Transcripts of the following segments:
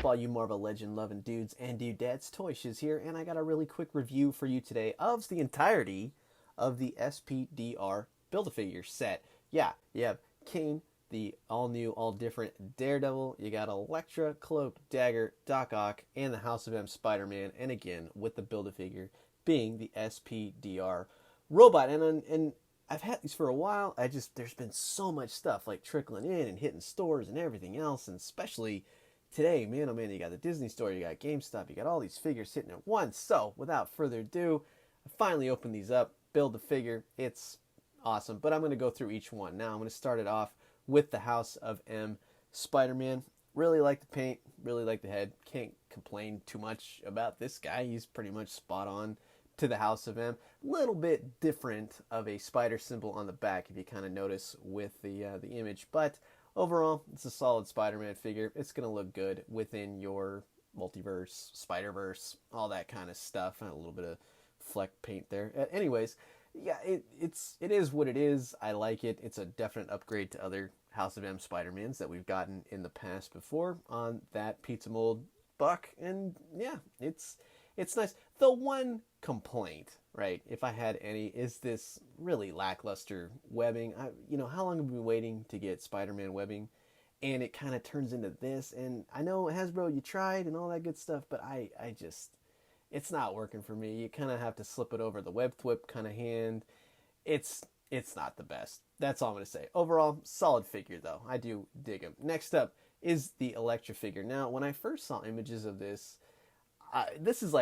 up, all you Marvel Legend loving dudes and dudettes? Toy Shiz here, and I got a really quick review for you today of the entirety of the SPDR Build-A-Figure set. Yeah, you have Kane, the all-new, all-different Daredevil. You got Elektra, Cloak, Dagger, Doc Ock, and the House of M Spider-Man, and again, with the Build-A-Figure being the SPDR robot. And I've had these for a while. There's been so much stuff like trickling in and hitting stores and everything else, and especially today, man, oh man, you got the Disney store, you got GameStop, you got all these figures hitting at once. So without further ado, I finally opened these up, build the figure. It's awesome, but I'm going to go through each one. Now I'm going to start it off with the House of M Spider-Man. Really like the paint, really like the head. Can't complain too much about this guy. He's pretty much spot on to the House of M. Little bit different of a spider symbol on the back, if you kind of notice with the image, but overall, it's a solid Spider-Man figure. It's going to look good within your multiverse, Spider-Verse, all that kind of stuff. And a little bit of fleck paint there. Anyways, yeah, it is what it is. I like it. It's a definite upgrade to other House of M Spider-Mans that we've gotten in the past before on that pizza mold buck. And yeah, it's nice. The one complaint, right, if I had any, is this really lackluster webbing. How long have we been waiting to get Spider-Man webbing? And it kind of turns into this. And I know, Hasbro, you tried and all that good stuff, but it's not working for me. You kind of have to slip it over the web thwip kind of hand. It's not the best. That's all I'm going to say. Overall, solid figure, though. I do dig him. Next up is the Elektra figure. Now, when I first saw images of this, this is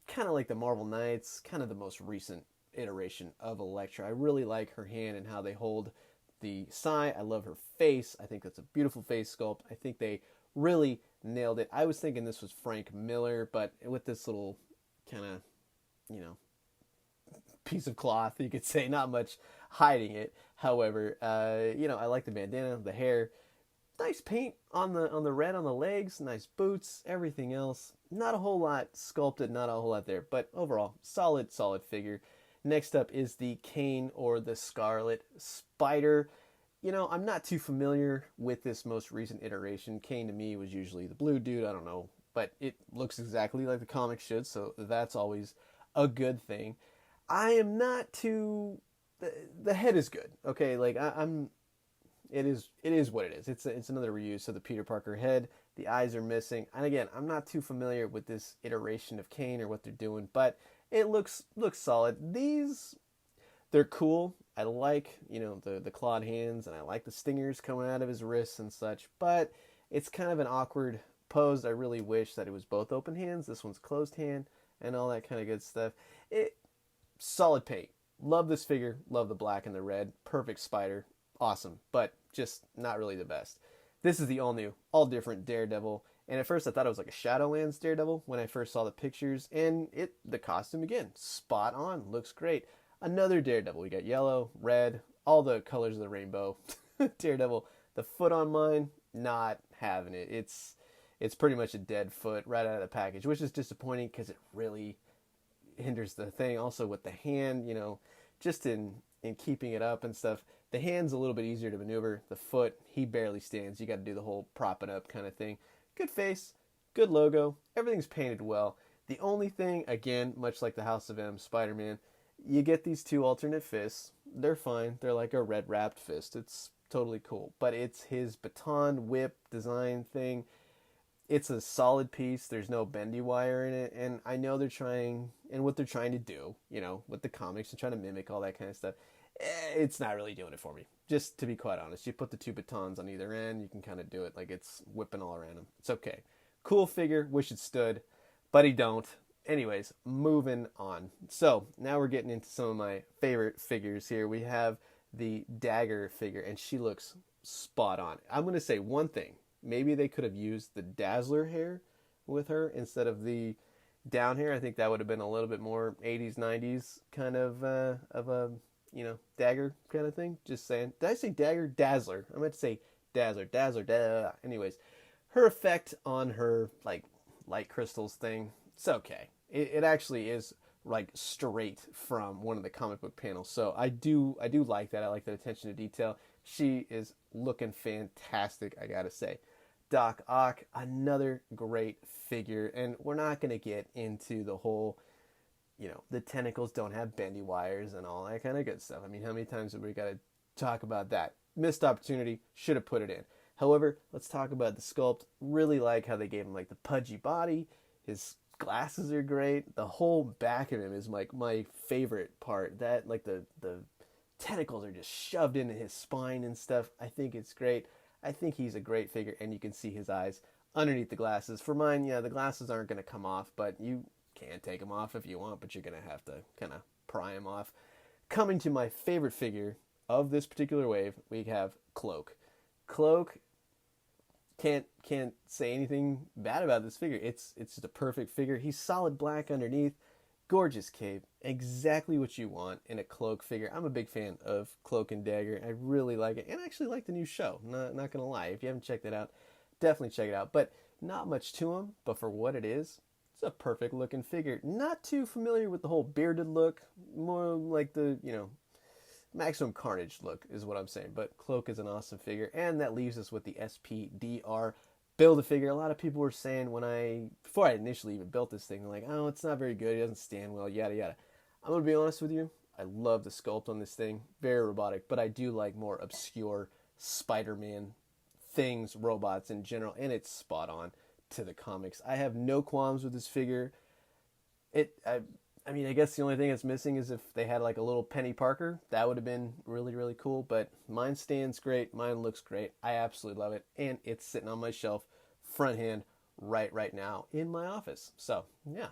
kind of like the Marvel Knights, kind of the most recent iteration of Elektra. I really like her hand and how they hold the sai. I love her face. I think that's a beautiful face sculpt. I think they really nailed it. I was thinking this was Frank Miller, but with this little kind of, piece of cloth, you could say, not much hiding it. However, I like the bandana, the hair. Nice paint on the red on the legs, nice boots, everything else. Not a whole lot sculpted, not a whole lot there, but overall, solid figure. Next up is the Kane or the Scarlet Spider. I'm not too familiar with this most recent iteration. Kane to me was usually the blue dude, I don't know, but it looks exactly like the comic should, so that's always a good thing. I am not too... The head is good, okay? It is what it is. It's another reuse of the Peter Parker head. The eyes are missing. And again, I'm not too familiar with this iteration of Kane or what they're doing, but it looks solid. They're cool. I like, the clawed hands, and I like the stingers coming out of his wrists and such, but it's kind of an awkward pose. I really wish that it was both open hands. This one's closed hand and all that kind of good stuff. Solid paint. Love this figure. Love the black and the red. Perfect spider. Awesome, but just not really the best. This is the all-new, all-different Daredevil, and at first I thought it was like a Shadowlands Daredevil when I first saw the pictures, and the costume, again, spot on, looks great. Another Daredevil. We got yellow, red, all the colors of the rainbow. Daredevil. The foot on mine, not having it. It's pretty much a dead foot right out of the package, which is disappointing because it really hinders the thing. Also with the hand, just in keeping it up and stuff. The hand's a little bit easier to maneuver. The foot, he barely stands. You got to do the whole prop it up kind of thing. Good face, good logo. Everything's painted well. The only thing, again, much like the House of M Spider-Man, you get these two alternate fists. They're fine. They're like a red wrapped fist. It's totally cool. But it's his baton whip design thing. It's a solid piece. There's no bendy wire in it. And I know they're trying, and what they're trying to do, with the comics and trying to mimic all that kind of stuff, it's not really doing it for me. Just to be quite honest, you put the two batons on either end, you can kind of do it like it's whipping all around him. It's okay. Cool figure, wish it stood, but he don't. Anyways, moving on. So now we're getting into some of my favorite figures here. We have the Dagger figure, and she looks spot on. I'm going to say one thing. Maybe they could have used the Dazzler hair with her instead of the down hair. I think that would have been a little bit more 80s, 90s kind of a Dagger kind of thing. Just saying. Did I say Dagger? Dazzler. I meant to say Dazzler. Anyways, her effect on her, light crystals thing, it's okay. It actually is, straight from one of the comic book panels. So I do like that. I like that attention to detail. She is looking fantastic, I gotta say. Doc Ock, another great figure. And we're not going to get into the whole, the tentacles don't have bendy wires and all that kind of good stuff. I mean, how many times have we got to talk about that? Missed opportunity, should have put it in. However, let's talk about the sculpt. Really like how they gave him like the pudgy body. His glasses are great. The whole back of him is like my favorite part. That like the tentacles are just shoved into his spine and stuff. I think it's great. I think he's a great figure, and you can see his eyes underneath the glasses. For mine, the glasses aren't going to come off, but you can take them off if you want, but you're going to have to kind of pry them off. Coming to my favorite figure of this particular wave, we have Cloak. Cloak, can't say anything bad about this figure. It's just a perfect figure. He's solid black underneath, gorgeous cape, exactly what you want in a Cloak figure. I'm a big fan of Cloak and Dagger. I really like it, and I actually like the new show. Not gonna lie, if you haven't checked it out, definitely check it out. But not much to him, but for what it is, it's a perfect looking figure. Not too familiar with the whole bearded look, more like the Maximum Carnage look is what I'm saying. But Cloak is an awesome figure, and that leaves us with the SPDR Build-A-Figure. A lot of people were saying before I initially even built this thing, they're like, oh, it's not very good, it doesn't stand well, yada yada. I'm gonna be honest with you, I love the sculpt on this thing, very robotic, but I do like more obscure Spider-Man things, robots in general, and it's spot on to the comics. I have no qualms with this figure. I mean, I guess the only thing that's missing is if they had like a little Penny Parker. That would have been really, really cool. But mine stands great. Mine looks great. I absolutely love it. And it's sitting on my shelf, front hand, right now in my office. So, yeah.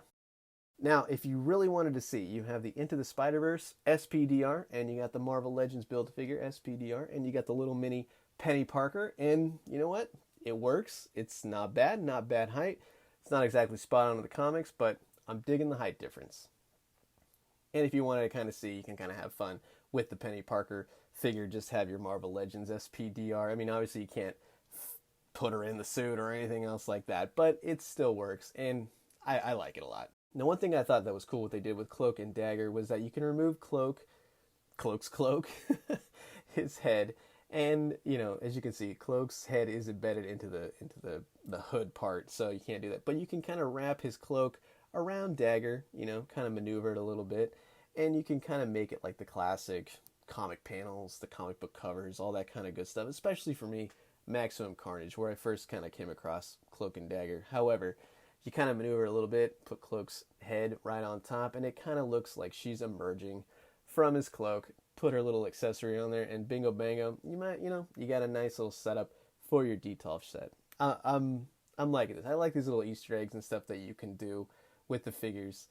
Now, if you really wanted to see, you have the Into the Spider-Verse SPDR, and you got the Marvel Legends Build-A-Figure SPDR, and you got the little mini Penny Parker. And you know what? It works. It's not bad height. It's not exactly spot on with the comics, but I'm digging the height difference. And if you want to kind of see, you can kind of have fun with the Penny Parker figure. Just have your Marvel Legends SPDR. I mean, obviously you can't put her in the suit or anything else like that, but it still works, and I like it a lot. Now, one thing I thought that was cool what they did with Cloak and Dagger was that you can remove Cloak's cloak, his head, and as you can see, Cloak's head is embedded into the hood part, so you can't do that. But you can kind of wrap his cloak around Dagger, kind of maneuver it a little bit, and you can kind of make it like the classic comic panels, the comic book covers, all that kind of good stuff, especially for me, Maximum Carnage, where I first kind of came across Cloak and Dagger. However, you kind of maneuver it a little bit, put Cloak's head right on top, and it kind of looks like she's emerging from his cloak, put her little accessory on there, and bingo bango, you got a nice little setup for your Detolf set. I'm liking this. I like these little Easter eggs and stuff that you can do with the figures.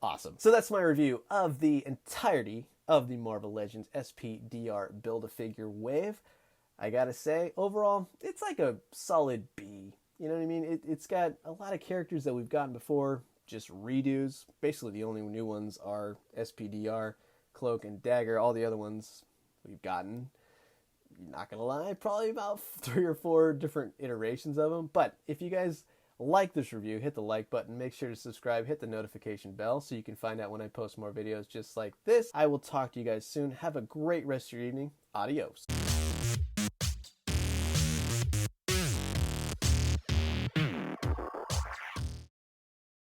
Awesome. So that's my review of the entirety of the Marvel Legends SPDR Build-A-Figure wave. I gotta say, overall, it's like a solid B. You know what I mean? It's got a lot of characters that we've gotten before, just redos. Basically, the only new ones are SPDR, Cloak, and Dagger. All the other ones we've gotten, not gonna lie, probably about 3 or 4 different iterations of them. But if you guys like this review, hit the like button, make sure to subscribe, hit the notification bell so you can find out when I post more videos just like this. I will talk to you guys soon. Have a great rest of your evening. Adios.